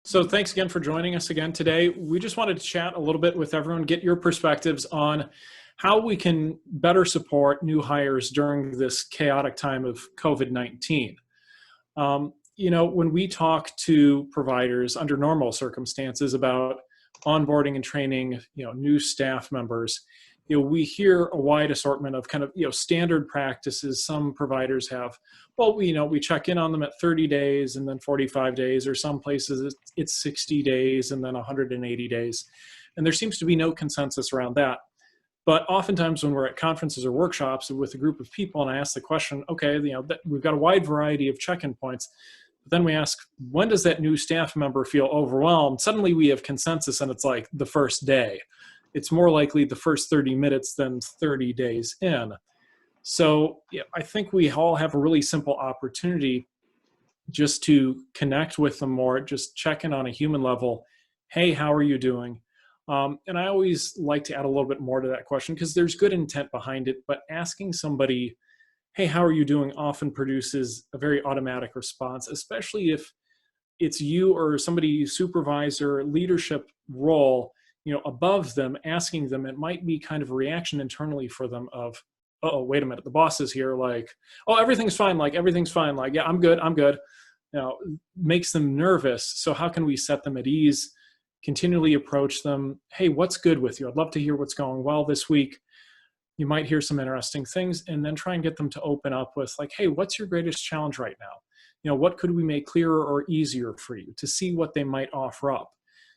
So thanks again for joining us again today. We just wanted to chat a little bit with everyone, get your perspectives on how we can better support new hires during this chaotic time of COVID-19. When we talk to providers under normal circumstances about onboarding and training, new staff members, we hear a wide assortment of kind of, standard practices. Some providers have, well, we check in on them at 30 days and then 45 days, or some places it's 60 days and then 180 days. And there seems to be no consensus around that. But oftentimes when we're at conferences or workshops with a group of people and I ask the question, okay, we've got a wide variety of check-in points. But then we ask, when does that new staff member feel overwhelmed? Suddenly we have consensus and it's like the first day. It's more likely the first 30 minutes than 30 days in. So I think we all have a really simple opportunity just to connect with them more, just check in on a human level. Hey, how are you doing? And I always like to add a little bit more to that question because there's good intent behind it, but asking somebody, hey, how are you doing, often produces a very automatic response, especially if it's you or somebody supervisor leadership role, above them, asking them. It might be kind of a reaction internally for them of, oh, wait a minute, the boss is here, like, oh, everything's fine, like, yeah, I'm good. Makes them nervous. So how can we set them at ease, continually approach them? Hey, what's good with you? I'd love to hear what's going well this week. You might hear some interesting things, and then try and get them to open up with like, hey, what's your greatest challenge right now? What could we make clearer or easier for you, to see what they might offer up.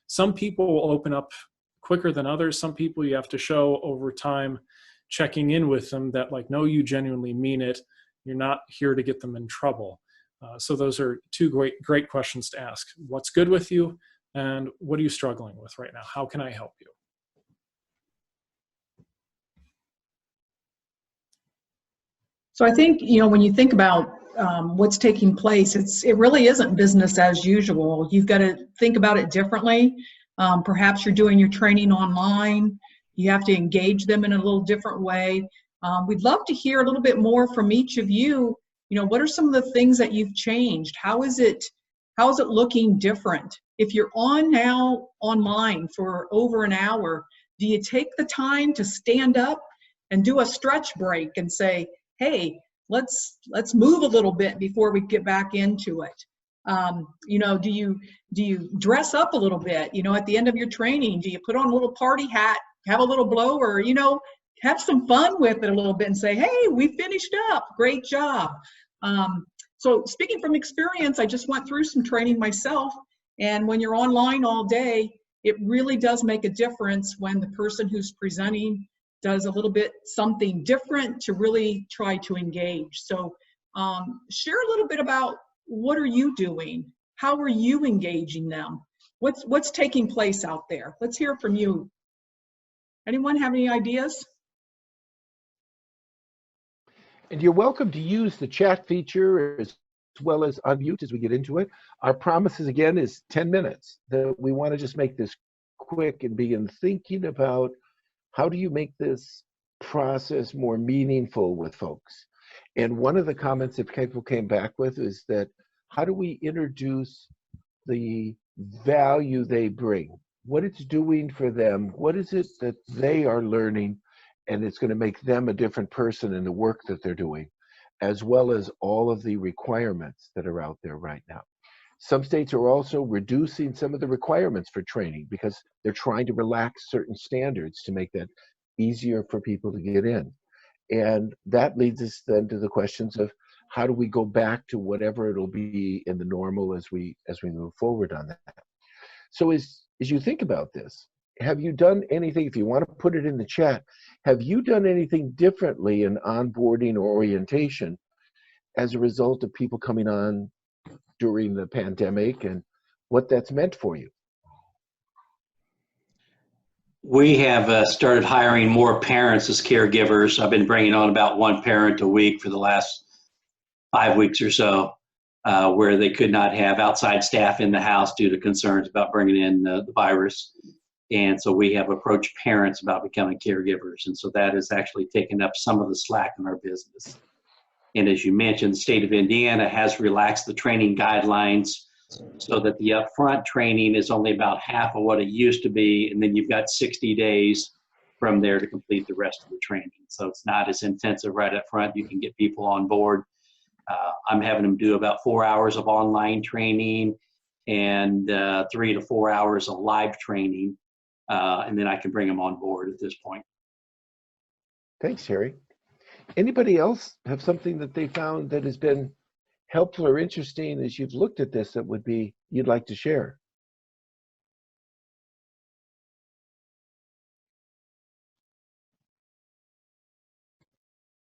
Some people will open up quicker than others. Some people you have to show over time, checking in with them that like, no, you genuinely mean it. You're not here to get them in trouble. So those are two great questions to ask. What's good with you? And what are you struggling with right now? How can I help you? So I think, when you think about what's taking place, it really isn't business as usual. You've got to think about it differently. Perhaps you're doing your training online. You have to engage them in a little different way. We'd love to hear a little bit more from each of you. What are some of the things that you've changed? How is it looking different? If you're now online for over an hour, do you take the time to stand up and do a stretch break and say, hey, let's move a little bit before we get back into it? Do you dress up a little bit? At the end of your training, do you put on a little party hat, have a little blower, have some fun with it a little bit and say, hey, we finished up, great job. So speaking from experience, I just went through some training myself, and when you're online all day, it really does make a difference when the person who's presenting does a little bit something different to really try to engage. So share a little bit about what are you doing? How are you engaging them? What's taking place out there? Let's hear from you. Anyone have any ideas? And you're welcome to use the chat feature as well as unmute as we get into it. Our promises again is 10 minutes. That we want to just make this quick and begin thinking about how do you make this process more meaningful with folks. And one of the comments that people came back with is that how do we introduce the value they bring, what it's doing for them, what is it that they are learning, and it's going to make them a different person in the work that they're doing, as well as all of the requirements that are out there right now. Some states are also reducing some of the requirements for training because they're trying to relax certain standards to make that easier for people to get in. And that leads us then to the questions of how do we go back to whatever it'll be in the normal as we move forward on that. So as you think about this, have you done anything, if you want to put it in the chat, have you done anything differently in onboarding or orientation as a result of people coming on during the pandemic and what that's meant for you? We have started hiring more parents as caregivers. I've been bringing on about one parent a week for the last 5 weeks or so, where they could not have outside staff in the house due to concerns about bringing in the virus. And so we have approached parents about becoming caregivers. And so that has actually taken up some of the slack in our business. And as you mentioned, the state of Indiana has relaxed the training guidelines so that the upfront training is only about half of what it used to be, and then you've got 60 days from there to complete the rest of the training. So it's not as intensive right up front. You can get people on board. I'm having them do about 4 hours of online training and 3 to 4 hours of live training, and then I can bring them on board at this point. Thanks, Harry. Anybody else have something that they found that has been helpful or interesting as you've looked at this that would be you'd like to share?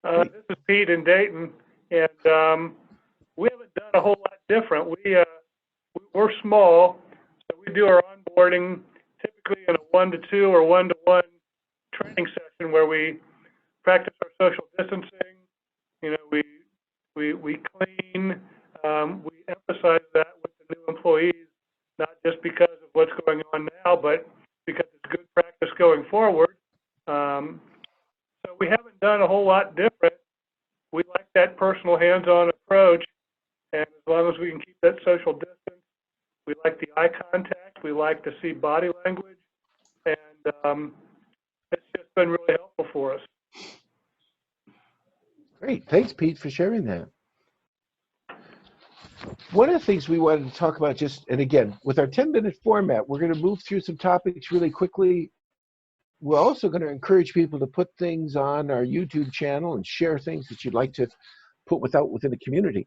This is Pete in Dayton, and we haven't done a whole lot different. We're small, so we do our onboarding typically in a 1-to-2 or 1-to-1 training session where we practice our social distancing. You know, we clean. We emphasize that with the new employees, not just because of what's going on now, but because it's good practice going forward. So we haven't done a whole lot different. We like that personal hands-on approach, and as long as we can keep that social distance, we like the eye contact, we like to see body language, and it's just been really helpful for us. Great. Thanks, Pete, for sharing that. One of the things we wanted to talk about and again, with our 10-minute format, we're going to move through some topics really quickly. We're also going to encourage people to put things on our YouTube channel and share things that you'd like to put within the community.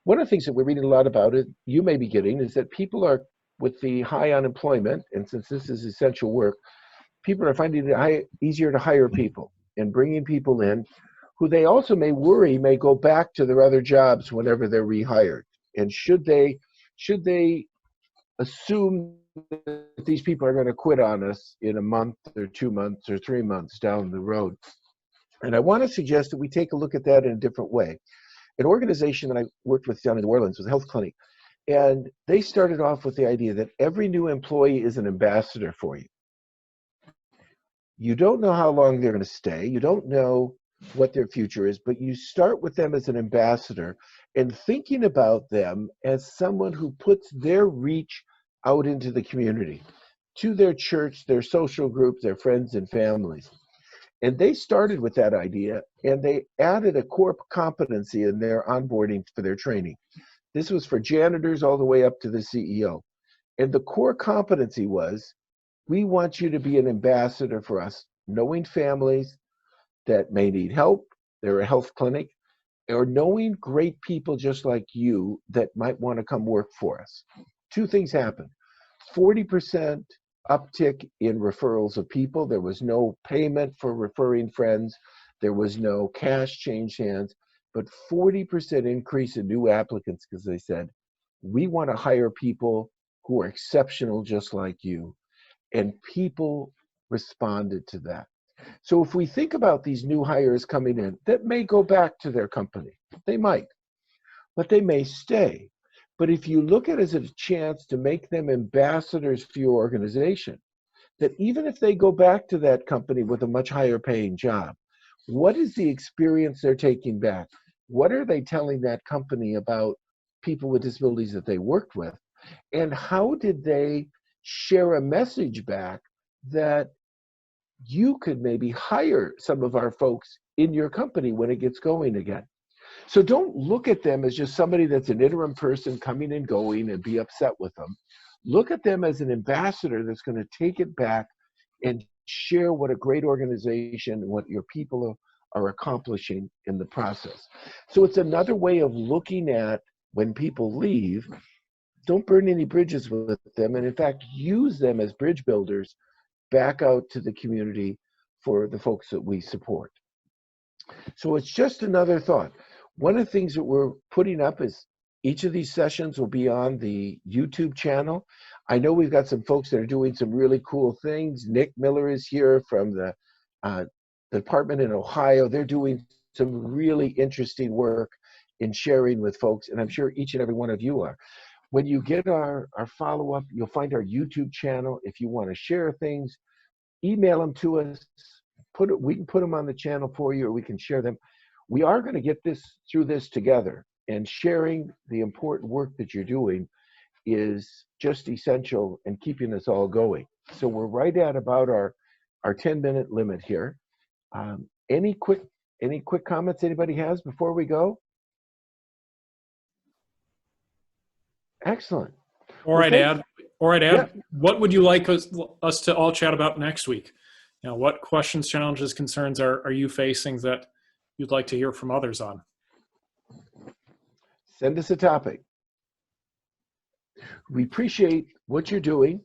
One of the things that we're reading a lot about, you may be getting, is that people are, with the high unemployment, and since this is essential work, people are finding it easier to hire people and bringing people in who they also may worry may go back to their other jobs whenever they're rehired. And should they assume that these people are going to quit on us in a month or 2 months or 3 months down the road? And I want to suggest that we take a look at that in a different way. An organization that I worked with down in New Orleans was a health clinic, and they started off with the idea that every new employee is an ambassador for you. You don't know how long they're going to stay. You don't know what their future is, but you start with them as an ambassador and thinking about them as someone who puts their reach out into the community, to their church, their social group, their friends and families. And they started with that idea, and they added a core competency in their onboarding for their training. This was for janitors all the way up to the CEO. And the core competency was, we want you to be an ambassador for us, knowing families that may need help, they're a health clinic, or knowing great people just like you that might want to come work for us. Two things happened. 40% uptick in referrals of people. There was no payment for referring friends. There was no cash change hands, but 40% increase in new applicants because they said, we want to hire people who are exceptional just like you. And people responded to that. So if we think about these new hires coming in that may go back to their company, they might, but they may stay. But if you look at it as a chance to make them ambassadors for your organization, that even if they go back to that company with a much higher paying job, what is the experience they're taking back? What are they telling that company about people with disabilities that they worked with? And how did they share a message back that you could maybe hire some of our folks in your company when it gets going again? So don't look at them as just somebody that's an interim person coming and going and be upset with them. Look at them as an ambassador that's going to take it back and share what a great organization and what your people are accomplishing in the process. So it's another way of looking at when people leave, don't burn any bridges with them, and in fact, use them as bridge builders back out to the community for the folks that we support. So it's just another thought. One of the things that we're putting up is each of these sessions will be on the YouTube channel. I know we've got some folks that are doing some really cool things. Nick Miller is here from the department in Ohio. They're doing some really interesting work in sharing with folks, and I'm sure each and every one of you are. When you get our follow-up, you'll find our YouTube channel. If you want to share things, email them to us. We can put them on the channel for you, or we can share them. We are going to get through this together, and sharing the important work that you're doing is just essential in keeping us all going. So we're right at about our 10-minute limit here. Any quick comments anybody has before we go? Excellent. Or I'd add, Yeah. what would you like us to all chat about next week? What questions, challenges, concerns are you facing that you'd like to hear from others on? Send us a topic. We appreciate what you're doing.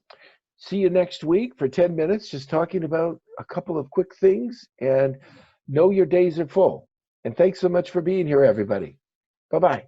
See you next week for 10 minutes, just talking about a couple of quick things, and know your days are full. And thanks so much for being here, everybody. Bye-bye.